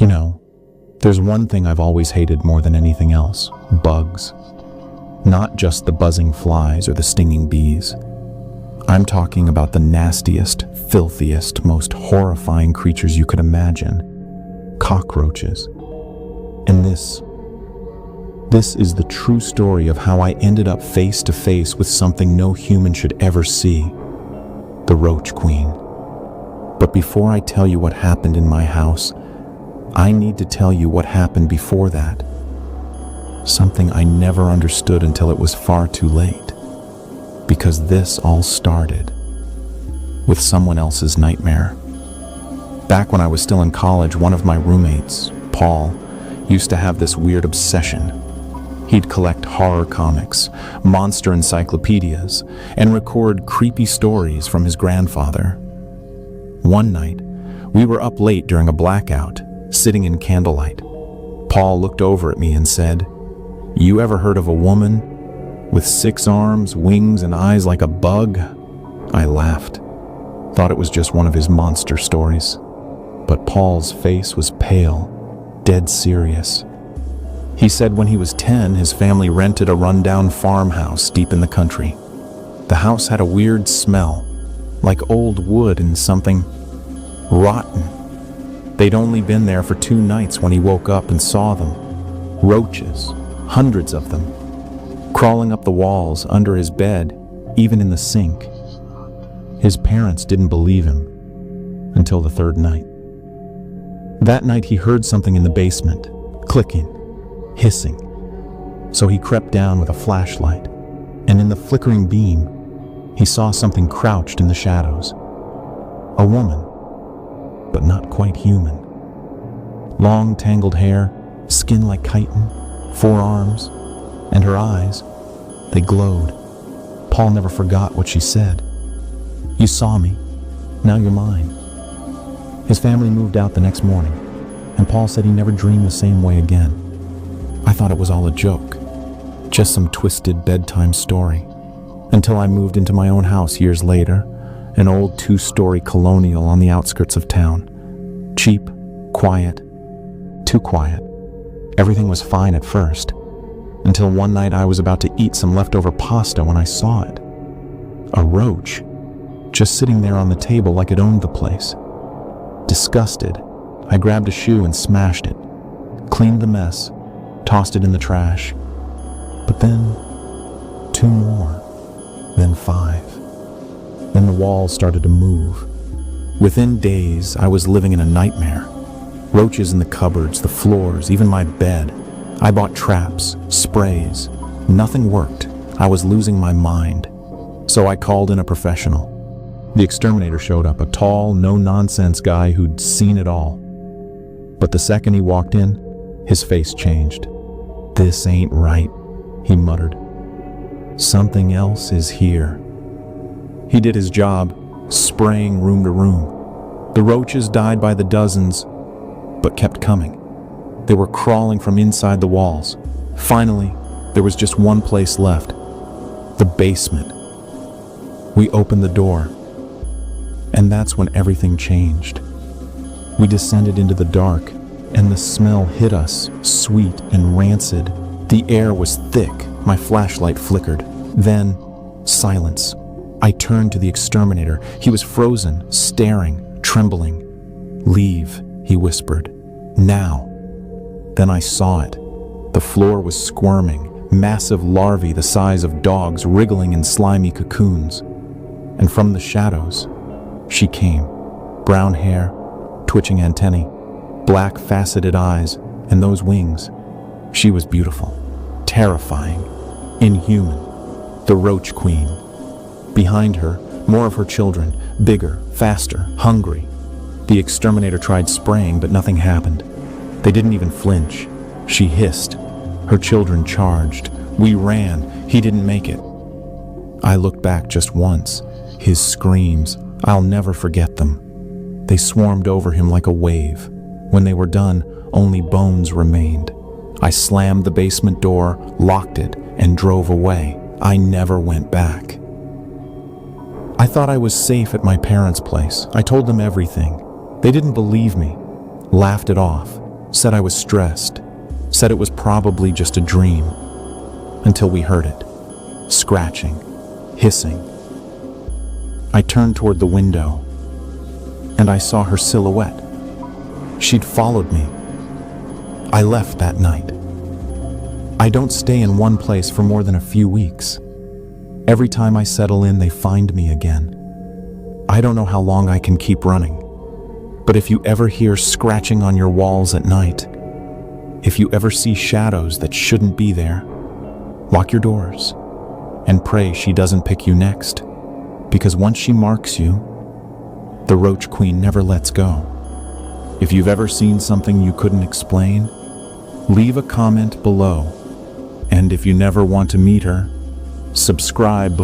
You know, there's one thing I've always hated more than anything else: bugs. Not just the buzzing flies or the stinging bees. I'm talking about the nastiest, filthiest, most horrifying creatures you could imagine: cockroaches. And this is the true story of how I ended up face to face with something no human should ever see: the Roach Queen. But before I tell you what happened in my house, I need to tell you what happened before that. Something I never understood until it was far too late. Because this all started with someone else's nightmare. Back when I was still in college, one of my roommates, Paul, used to have this weird obsession. He'd collect horror comics, monster encyclopedias, and record creepy stories from his grandfather. One night, we were up late during a blackout, sitting in candlelight. Paul looked over at me and said, "You ever heard of a woman with 6 arms, wings, and eyes like a bug?" I laughed, thought it was just one of his monster stories. But Paul's face was pale, dead serious. He said when he was 10, his family rented a rundown farmhouse deep in the country. The house had a weird smell, like old wood and something rotten. They'd only been there for 2 nights when he woke up and saw them. Roaches, hundreds of them, crawling up the walls, under his bed, even in the sink. His parents didn't believe him until the 3rd night. That night he heard something in the basement, clicking, hissing. So he crept down with a flashlight, and in the flickering beam, he saw something crouched in the shadows. A woman, but not quite human. Long tangled hair, skin like chitin, 4 arms, and her eyes, they glowed. Paul never forgot what she said. "You saw me, now you're mine." His family moved out the next morning, and Paul said he never dreamed the same way again. I thought it was all a joke, just some twisted bedtime story, until I moved into my own house years later, an old 2-story colonial on the outskirts of town. Cheap, quiet, too quiet. Everything was fine at first, until one night I was about to eat some leftover pasta when I saw it. A roach, just sitting there on the table like it owned the place. Disgusted, I grabbed a shoe and smashed it, cleaned the mess, tossed it in the trash. But then, 2 more, then 5. Then the walls started to move. Within days, I was living in a nightmare. Roaches in the cupboards, the floors, even my bed. I bought traps, sprays. Nothing worked. I was losing my mind. So I called in a professional. The exterminator showed up, a tall, no-nonsense guy who'd seen it all. But the second he walked in, his face changed. "This ain't right," he muttered. "Something else is here." He did his job, spraying room to room. The roaches died by the dozens, but kept coming. They were crawling from inside the walls. Finally, there was just one place left: the basement. We opened the door, and that's when everything changed. We descended into the dark, and the smell hit us, sweet and rancid. The air was thick. My flashlight flickered. Then, silence. I turned to the exterminator. He was frozen, staring, trembling. "Leave," he whispered. "Now." Then I saw it. The floor was squirming, massive larvae the size of dogs wriggling in slimy cocoons. And from the shadows, she came. Brown hair, twitching antennae, black faceted eyes, and those wings. She was beautiful, terrifying, inhuman. The Roach Queen. Behind her, more of her children, bigger, faster, hungry. The exterminator tried spraying, but nothing happened. They didn't even flinch. She hissed. Her children charged. We ran. He didn't make it. I looked back just once. His screams, I'll never forget them. They swarmed over him like a wave. When they were done, only bones remained. I slammed the basement door, locked it, and drove away. I never went back. I thought I was safe at my parents' place. I told them everything. They didn't believe me, laughed it off. said I was stressed, said it was probably just a dream, until we heard it, scratching, hissing. I turned toward the window, and I saw her silhouette. She'd followed me. I left that night. I don't stay in one place for more than a few weeks. Every time I settle in, they find me again. I don't know how long I can keep running, but if you ever hear scratching on your walls at night, if you ever see shadows that shouldn't be there, lock your doors and pray she doesn't pick you next, because once she marks you, the Roach Queen never lets go. If you've ever seen something you couldn't explain, leave a comment below. And if you never want to meet her, subscribe.